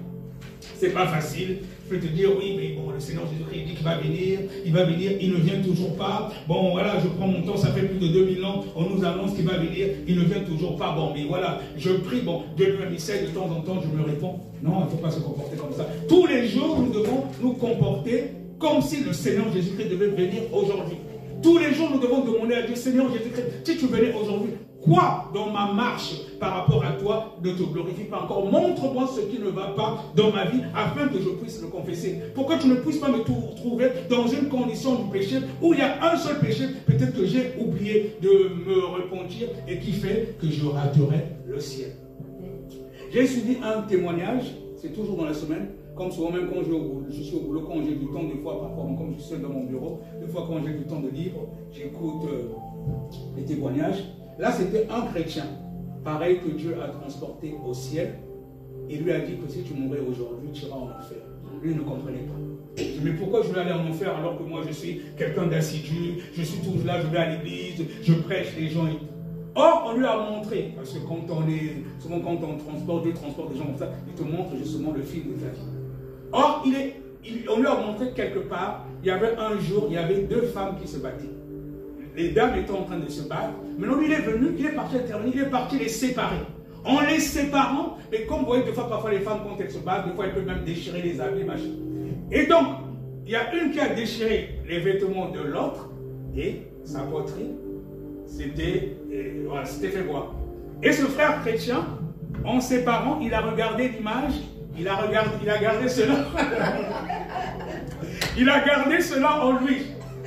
c'est pas facile. Je peux te dire, oui, mais bon, le Seigneur Jésus-Christ dit qu'il va venir, il ne vient toujours pas. Bon, voilà, je prends mon temps, ça fait plus de 2000 ans, on nous annonce qu'il va venir, il ne vient toujours pas. Bon, mais voilà, je prie, bon, Dieu lui-même, il sait, de temps en temps, je me réponds. Non, il ne faut pas se comporter comme ça. Tous les jours, nous devons nous comporter comme si le Seigneur Jésus-Christ devait venir aujourd'hui. Tous les jours, nous devons demander à Dieu, Seigneur Jésus-Christ, si tu venais aujourd'hui, quoi dans ma marche par rapport à toi ne te glorifie pas encore? Montre-moi ce qui ne va pas dans ma vie afin que je puisse le confesser. Pour que tu ne puisses pas me trouver dans une condition du péché où il y a un seul péché, peut-être que j'ai oublié de me repentir et qui fait que je raterai le ciel. J'ai suivi un témoignage, c'est toujours dans la semaine, comme souvent même quand je suis au boulot, quand j'ai du temps, des fois, parfois, comme je suis seul dans mon bureau, des fois quand j'ai du temps de livre, j'écoute les témoignages. Là, c'était un chrétien, pareil que Dieu a transporté au ciel, et lui a dit que si tu mourrais aujourd'hui, tu iras en enfer. Lui ne comprenait pas. Mais pourquoi je vais aller en enfer alors que moi je suis quelqu'un d'assidu, je suis toujours là, je vais à l'église, je prêche les gens et tout. Or, on lui a montré, parce que souvent quand on transporte, Dieu transporte des gens comme ça, il te montre justement le fil de ta vie. Or, on lui a montré quelque part, il y avait un jour, il y avait deux femmes qui se battaient. Les dames étaient en train de se battre. Maintenant, lui, il est venu, il est parti intervenir, il est parti les séparer. En les séparant, mais comme vous voyez, des fois, parfois, les femmes, quand elles se battent, des fois, elles peuvent même déchirer les habits, machin. Et donc, il y a une qui a déchiré les vêtements de l'autre, et sa poitrine, c'était fait voir. Et ce frère chrétien, en séparant, il a regardé l'image, il a gardé cela. Il a gardé cela en lui.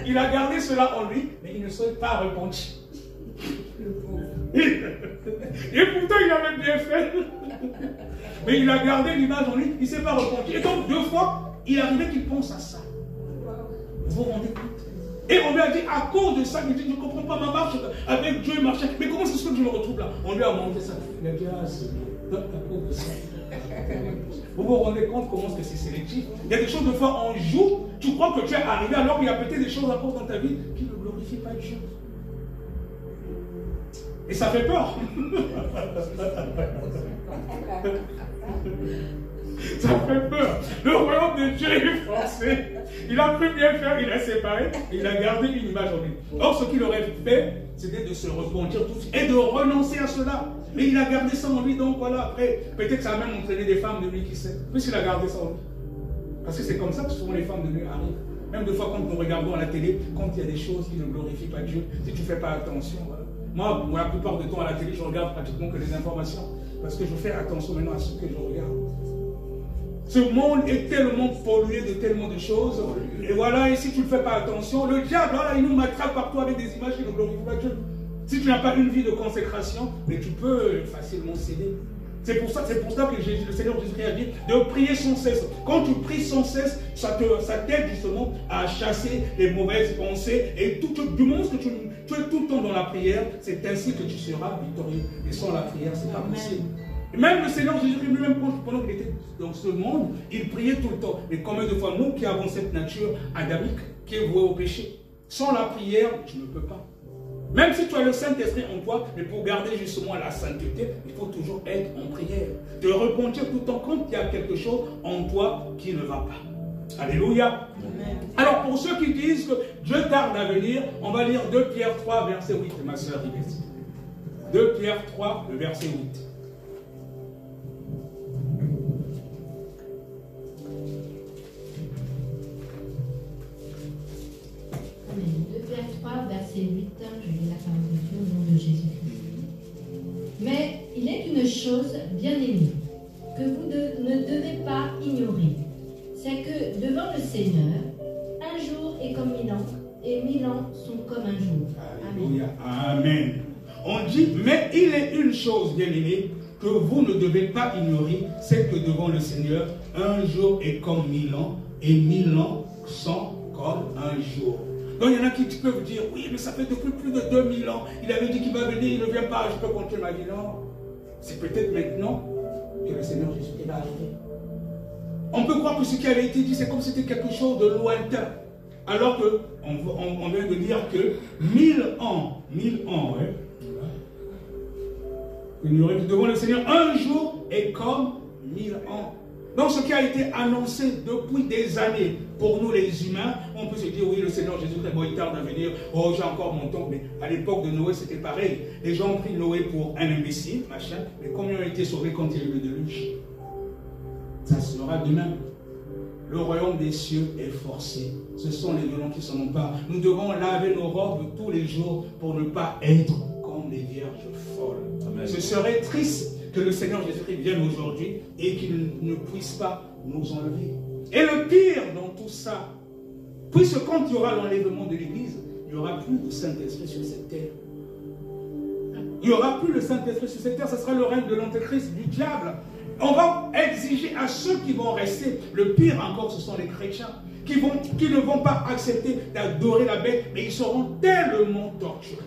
Il a gardé cela en lui, mais il ne s'est pas repenti. Et pourtant, il avait bien fait. Mais il a gardé l'image en lui, il ne s'est pas repenti. Et donc, deux fois, il arrivait qu'il pense à ça. Vous vous rendez compte? Et on lui a dit, à cause de ça, il dit, je ne comprends pas ma marche avec Dieu et marcher. Mais comment c'est ce que je me retrouve là? On lui a montré ça. Il a dit, ah, c'est à cause de ça. Vous vous rendez compte comment c'est sélectif? Il y a des choses, de fois, on joue, tu crois que tu es arrivé, alors qu'il y a peut-être des choses encore dans ta vie qui ne glorifient pas Dieu. Et ça fait peur. Ça fait peur. Le royaume de Dieu est forcé. Il a pu bien faire, il a séparé, il a gardé une image en lui. Or, ce qu'il aurait fait, c'était de se repentir tout de suite et de renoncer à cela. Mais il a gardé ça en lui, donc voilà, après, peut-être que ça a même entraîné des femmes de lui, qui sait. Puisqu'il a gardé ça en lui. Parce que c'est comme ça que souvent les femmes de lui arrivent. Même des fois, quand nous regardons à la télé, quand il y a des choses qui ne glorifient pas Dieu, si tu ne fais pas attention, voilà. Moi, la plupart du temps à la télé, je regarde pratiquement que des informations. Parce que je fais attention maintenant à ce que je regarde. Ce monde est tellement pollué de tellement de choses. Et voilà, et si tu ne fais pas attention, le diable, voilà, il nous m'attrape partout avec des images qui ne glorifient pas Dieu. Si tu n'as pas une vie de consécration, mais tu peux facilement céder. C'est pour ça que le Seigneur Jésus a dit de prier sans cesse. Quand tu pries sans cesse, ça t'aide justement à chasser les mauvaises pensées. Et du moment que tu es tout le temps dans la prière, c'est ainsi que tu seras victorieux. Et sans la prière, ce n'est pas possible. Et même le Seigneur Jésus lui-même, pendant qu'il était dans ce monde, il priait tout le temps. Mais combien de fois nous qui avons cette nature adamique, qui est vouée au péché, sans la prière, tu ne peux pas. Même si tu as le Saint-Esprit en toi, mais pour garder justement la sainteté, il faut toujours être en prière. Te repentir tout le temps quand il y a quelque chose en toi qui ne va pas. Alléluia. Amen. Alors pour ceux qui disent que Dieu tarde à venir, on va lire 2 Pierre 3, verset 8. Ma soeur Yves. 2 Pierre 3, le verset 8. Verset 8, je lis la parole de Dieu au nom de Jésus-Christ. Mais il est une chose, bien-aimée, que vous ne devez pas ignorer. C'est que devant le Seigneur, un jour est comme 1000 ans, et 1000 ans sont comme un jour. Alléluia. Amen. On dit, mais il est une chose, bien-aimée, que vous ne devez pas ignorer, c'est que devant le Seigneur, un jour est comme 1000 ans, et 1000 ans sont comme un jour. Donc il y en a qui peuvent dire, oui, mais ça fait depuis plus de 2000 ans, il avait dit qu'il va venir, il ne vient pas, je peux continuer ma vie. Non, c'est peut-être maintenant que le Seigneur Jésus va arriver. On peut croire que ce qui avait été dit, c'est comme si c'était quelque chose de lointain. Alors qu'on vient de dire que 1000 ans, ouais. Devant le Seigneur, un jour est comme 1000 ans. Donc ce qui a été annoncé depuis des années pour nous les humains, on peut se dire oui, le Seigneur Jésus est bon, il tarde à venir, oh j'ai encore mon temps, mais à l'époque de Noé c'était pareil. Les gens ont pris Noé pour un imbécile, machin, mais combien ont été sauvés quand il y a eu le déluge? Ça sera de même. Le royaume des cieux est forcé. Ce sont les violents qui s'en emparent. Nous devons laver nos robes tous les jours pour ne pas être comme des vierges folles. Amen. Ce serait triste que le Seigneur Jésus-Christ vienne aujourd'hui et qu'il ne puisse pas nous enlever. Et le pire dans tout ça, puisque quand il y aura l'enlèvement de l'Église, il n'y aura plus de Saint-Esprit sur cette terre. Il n'y aura plus le Saint-Esprit sur cette terre, ce sera le règne de l'Antéchrist, du diable. On va exiger à ceux qui vont rester, le pire encore, ce sont les chrétiens, qui ne vont pas accepter d'adorer la bête, mais ils seront tellement torturés.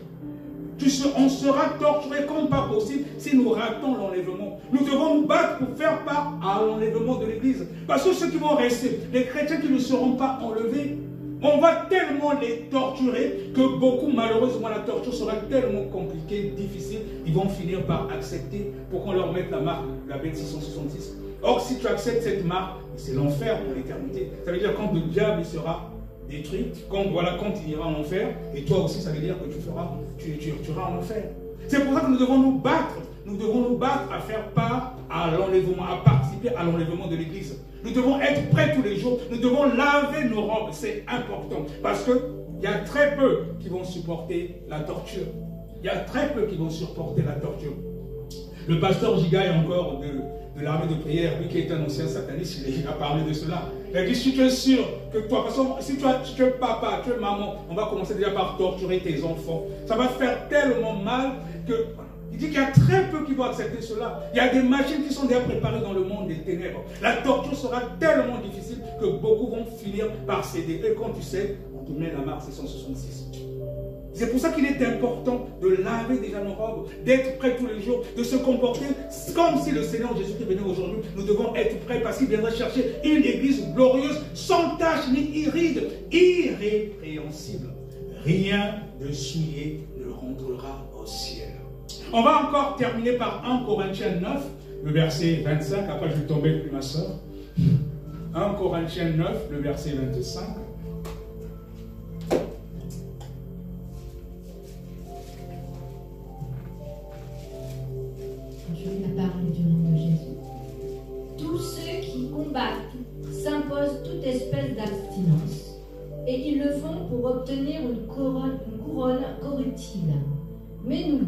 On sera torturés comme pas possible si nous ratons l'enlèvement. Nous devons nous battre pour faire part à l'enlèvement de l'Église. Parce que ceux qui vont rester, les chrétiens qui ne seront pas enlevés, on va tellement les torturer que beaucoup, malheureusement, la torture sera tellement compliquée, difficile, ils vont finir par accepter pour qu'on leur mette la marque, la bête 666. Or, si tu acceptes cette marque, c'est l'enfer pour l'éternité. Ça veut dire quand le diable sera détruit, quand il ira en enfer, et toi aussi, ça veut dire que tu iras en enfer. C'est pour ça que nous devons nous battre à faire part à l'enlèvement, à participer à l'enlèvement de l'Église. Nous devons être prêts tous les jours, nous devons laver nos robes, c'est important, parce qu'il y a très peu qui vont supporter la torture. Il y a très peu qui vont supporter la torture. Le pasteur Gigaï encore de l'armée de prière, lui qui est un ancien sataniste, il a parlé de cela. Il a dit, si tu es sûr que toi, de toute façon, si tu es papa, tu es maman, on va commencer déjà par torturer tes enfants. Ça va te faire tellement mal que... Il dit qu'il y a très peu qui vont accepter cela. Il y a des machines qui sont déjà préparées dans le monde des ténèbres. La torture sera tellement difficile que beaucoup vont finir par céder. Et quand tu cèdes, on te met la marque 666. C'est pour ça qu'il est important de laver déjà nos robes, d'être prêts tous les jours, de se comporter comme si le Seigneur Jésus-Christ venait aujourd'hui. Nous devons être prêts parce qu'il viendra chercher une église glorieuse, sans tache ni ride, irrépréhensible. Rien de souillé ne rentrera au ciel. On va encore terminer par 1 Corinthiens 9, le verset 25. Après, je vais tomber plus ma soeur. 1 Corinthiens 9, le verset 25. Je lis la parole du nom de Jésus. Tous ceux qui combattent s'imposent toute espèce d'abstinence, et ils le font pour obtenir une couronne corruptible. Mais nous,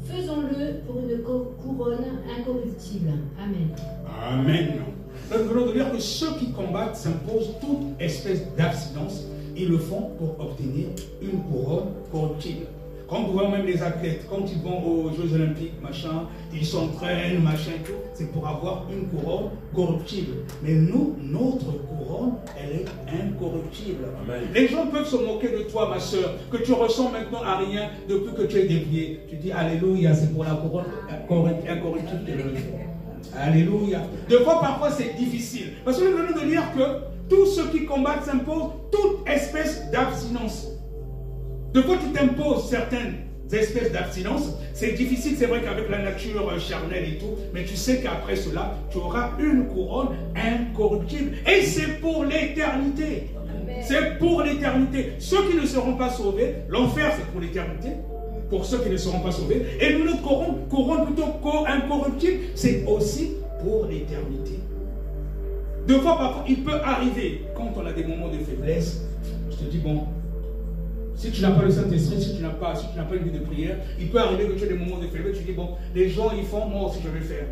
faisons-le pour une couronne incorruptible. Amen. Amen. Donc, nous voulons dire que ceux qui combattent s'imposent toute espèce d'abstinence. Ils le font pour obtenir une couronne corruptible. Quand vous voyez même les athlètes, quand ils vont aux Jeux Olympiques, machin, ils s'entraînent, machin, tout, c'est pour avoir une couronne corruptible. Mais nous, notre couronne, elle est incorruptible. Amen. Les gens peuvent se moquer de toi, ma soeur, que tu ressens maintenant à rien depuis que tu es dévié. Tu dis, alléluia, c'est pour la couronne incorruptible que je le fais. Alléluia. Des fois, parfois, c'est difficile. Parce que nous venons de dire que tous ceux qui combattent s'imposent toute espèce d'abstinence. De fois, tu t'imposes certaines espèces d'abstinence. C'est difficile, c'est vrai qu'avec la nature charnelle et tout, mais tu sais qu'après cela, tu auras une couronne incorruptible. Et c'est pour l'éternité. C'est pour l'éternité. Ceux qui ne seront pas sauvés, l'enfer, c'est pour l'éternité. Pour ceux qui ne seront pas sauvés. Et nous, notre couronne plutôt incorruptible, c'est aussi pour l'éternité. Deux fois, parfois, il peut arriver, quand on a des moments de faiblesse, je te dis, bon, si tu n'as pas le Saint-Esprit, si tu n'as pas une vie de prière, il peut arriver que tu aies des moments de faiblesse, tu dis, bon, les gens, ils font, moi aussi je vais faire.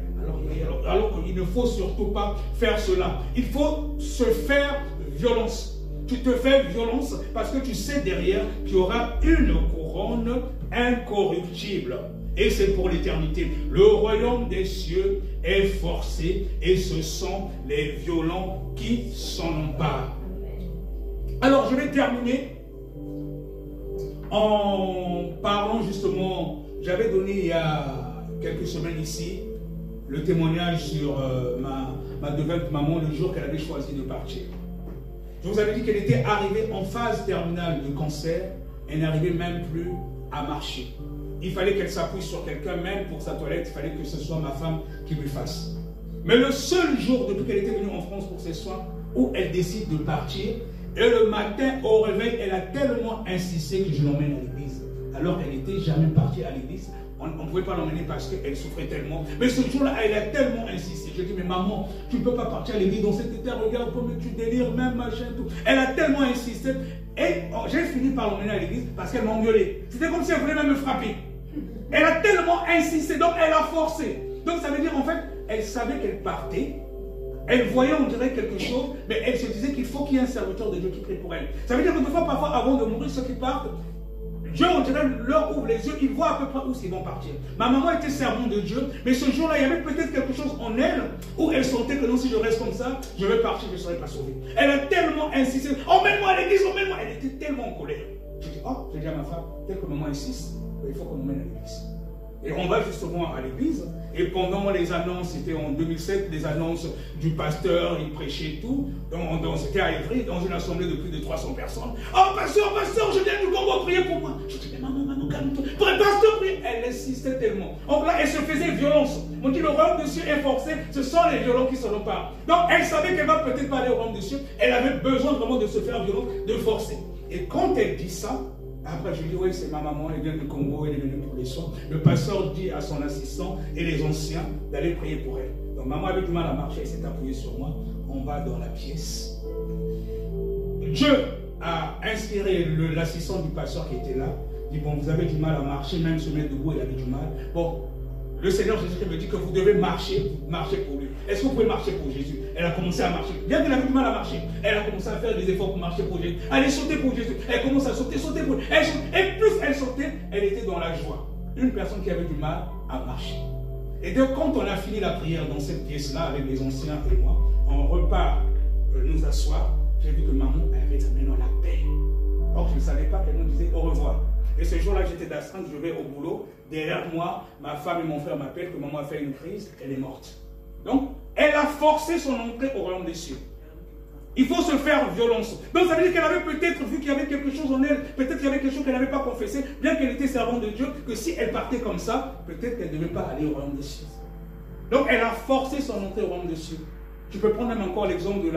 Alors qu'il ne faut surtout pas faire cela. Il faut se faire violence. Tu te fais violence parce que tu sais derrière qu'il y aura une couronne incorruptible. Et c'est pour l'éternité. Le royaume des cieux est forcé et ce sont les violents qui s'en emparent. Alors je vais terminer en parlant justement, j'avais donné il y a quelques semaines ici le témoignage sur ma devinte maman le jour qu'elle avait choisi de partir. Je vous avais dit qu'elle était arrivée en phase terminale de cancer, elle n'arrivait même plus à marcher. Il fallait qu'elle s'appuie sur quelqu'un, même pour sa toilette, il fallait que ce soit ma femme qui lui fasse. Mais le seul jour depuis qu'elle était venue en France pour ses soins, où elle décide de partir, et le matin au réveil, elle a tellement insisté que je l'emmène à l'église. Alors elle n'était jamais partie à l'église. On ne pouvait pas l'emmener parce qu'elle souffrait tellement. Mais ce jour-là, elle a tellement insisté. Je dis, mais maman, tu ne peux pas partir à l'église dans cet état, regarde comme tu délires, même machin, tout. Elle a tellement insisté. Et j'ai fini par l'emmener à l'église parce qu'elle m'a engueulé. C'était comme si elle voulait même me frapper. Elle a tellement insisté, donc elle a forcé. Donc ça veut dire, en fait, elle savait qu'elle partait. Elle voyait, on dirait, quelque chose, mais elle se disait qu'il faut qu'il y ait un serviteur de Dieu qui prie pour elle. Ça veut dire que des fois, parfois, avant de mourir, ceux qui partent, Dieu, on dirait, leur ouvre les yeux, ils voient à peu près où ils vont partir. Ma maman était servante de Dieu, mais ce jour-là, il y avait peut-être quelque chose en elle, où elle sentait que non, si je reste comme ça, je vais partir, je ne serai pas sauvée. Elle a tellement insisté, emmène-moi à l'église, emmène-moi. Elle était tellement en colère. Je dis, oh, j'ai dit à ma femme, tel que maman insiste, il faut qu'on m'emmène à l'église. Et on va justement à l'église. Et pendant les annonces, c'était en 2007, les annonces du pasteur, il prêchait tout. C'était à Évry, dans une assemblée de plus de 300 personnes. Oh, pasteur, je viens du Congo, prier pour moi. Je dis, mais maman, calme-toi. Pasteur, prie. Elle insistait tellement. Donc là, elle se faisait violence. On dit, le royaume des cieux est forcé, ce sont les violents qui s'en emparent. Donc, elle savait qu'elle va peut-être pas aller au royaume des cieux. Elle avait besoin vraiment de se faire violence, de forcer. Et quand elle dit ça, après, je dis, oui, c'est ma maman, elle vient du Congo, elle est venue pour les soins. Le pasteur dit à son assistant et les anciens d'aller prier pour elle. Donc, maman avait du mal à marcher, elle s'est appuyée sur moi. On va dans la pièce. Dieu a inspiré l'assistant du pasteur qui était là. Il dit, bon, vous avez du mal à marcher, même se mettre debout, il avait du mal. Bon, le Seigneur Jésus me dit que vous devez marcher pour lui. Est-ce que vous pouvez marcher pour Jésus? Elle a commencé à marcher. Bien qu'elle avait du mal à marcher, elle a commencé à faire des efforts pour marcher pour Jésus. Allez sauter pour Jésus. Elle commence à sauter pour lui. Et plus elle sautait, elle était dans la joie. Une personne qui avait du mal à marcher. Et donc quand on a fini la prière dans cette pièce-là avec les anciens et moi, on repart nous asseoir. J'ai vu que maman avait maintenant la paix. Or je ne savais pas qu'elle nous disait au revoir. Et ce jour-là, j'étais d'astreinte, je vais au boulot. Derrière moi, ma femme et mon frère m'appellent que maman a fait une crise, elle est morte. Donc, elle a forcé son entrée au royaume des cieux. Il faut se faire violence. Donc, ça veut dire qu'elle avait peut-être vu qu'il y avait quelque chose en elle, peut-être qu'il y avait quelque chose qu'elle n'avait pas confessé, bien qu'elle était servante de Dieu, que si elle partait comme ça, peut-être qu'elle ne devait pas aller au royaume des cieux. Donc, elle a forcé son entrée au royaume des cieux. Tu peux prendre même encore l'exemple du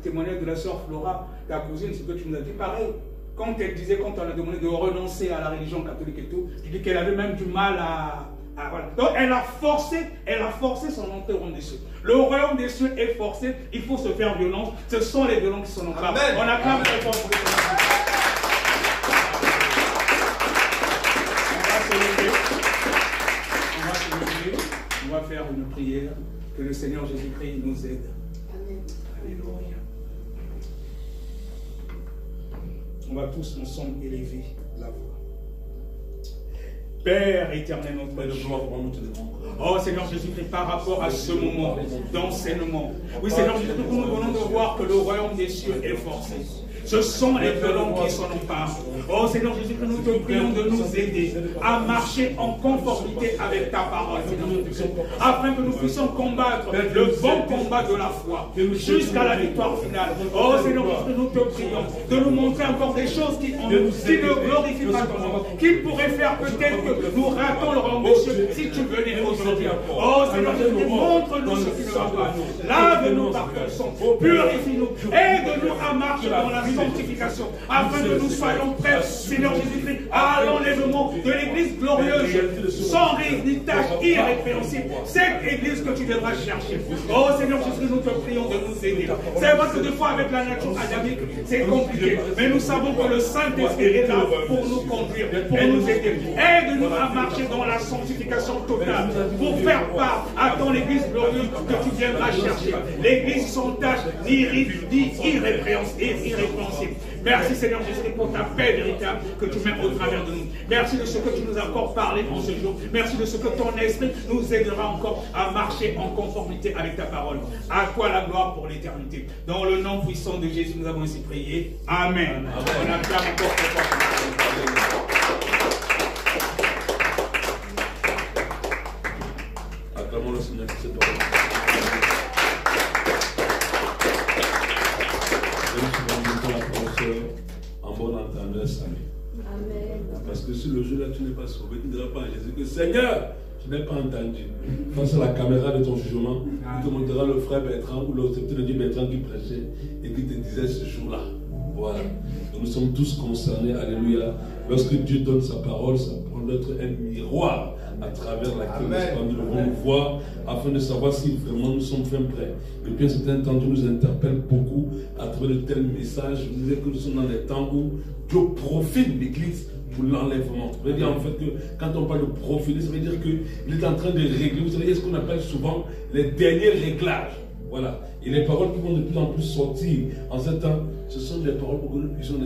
témoignage de la sœur Flora, ta cousine, ce que tu nous as dit. Pareil, quand elle disait, quand on a demandé de renoncer à la religion catholique et tout, tu dis qu'elle avait même du mal voilà. Donc elle a forcé son entrée au royaume des cieux. Le royaume des cieux est forcé, il faut se faire violence. Ce sont les violents qui sont en place. On acclame très fort pour les On va faire une prière. Que le Seigneur Jésus-Christ nous aide. Amen. Alléluia. On va tous ensemble élever la voix. Père éternel, notre Dieu. Oh Seigneur Jésus-Christ, par rapport à ce moment d'enseignement. Oui Seigneur Jésus-Christ, nous venons de voir que le royaume des cieux est forcé. Ce sont les violents qui s'en emparent. Oh Seigneur Jésus-Christ, nous te prions de nous aider à marcher en conformité avec ta parole, Seigneur Jésus-Christ, afin que nous puissions combattre le bon combat de la foi jusqu'à la victoire finale. Oh Seigneur Jésus-Christ, nous te prions de nous montrer encore des choses qui ne glorifient pas ton nom, qui pourraient faire peut-être que nous ratons le royaume des cieux si tu venais aujourd'hui. Oh Seigneur Jésus-Christ, montre-nous ce qui ne va pas. Lave-nous par ton sang, purifie-nous, aide-nous à marcher dans la sanctification, afin que nous soyons prêts, Seigneur Jésus-Christ, à l'enlèvement de l'église glorieuse, sans héritage irrépréhensible, cette église que tu devras chercher. Oh Seigneur Jésus-Christ, nous te prions de nous aider. C'est vrai que des fois avec la nature adamique, c'est compliqué, mais nous savons que le Saint-Esprit est là pour nous conduire et nous aider. Aide-nous à marcher dans la sanctification totale, pour faire part à ton église glorieuse que tu viendras chercher. L'église sans tâche, ni irrépréhensible. Merci Seigneur Jésus pour ta paix véritable que tu mets au travers de nous. Merci de ce que tu nous as encore parlé en ce jour. Merci de ce que ton esprit nous aidera encore à marcher en conformité avec ta parole. À toi la gloire pour l'éternité. Dans le nom puissant de Jésus, nous avons ainsi prié. Amen. On acclame encore très fort. Acclamons le Seigneur pour cette parole. En bon entendeur, salut. Amen. Parce que si le jour-là tu n'es pas sauvé, tu ne diras pas à Jésus que Seigneur, je n'ai pas entendu. Face à la caméra de ton jugement, il te montrera le frère Bertrand ou l'autre de Dieu Bertrand qui prêchait et qui te disait ce jour-là. Voilà. Nous sommes tous concernés, alléluia. Lorsque Dieu donne sa parole doit être un miroir à travers laquelle nous devons nous voir afin de savoir si vraiment nous sommes fin prêts. Depuis un certain temps, Dieu nous interpelle beaucoup à travers de tels messages. Vous savez que nous sommes dans des temps où Dieu profile l'Église pour l'enlèvement. Ça veut dire en fait que quand on parle de profiler, ça veut dire qu'il est en train de régler. Vous savez, il y a ce qu'on appelle souvent les derniers réglages. Voilà. Et les paroles qui vont de plus en plus sortir en ce temps, ce sont des paroles pour que nous puissions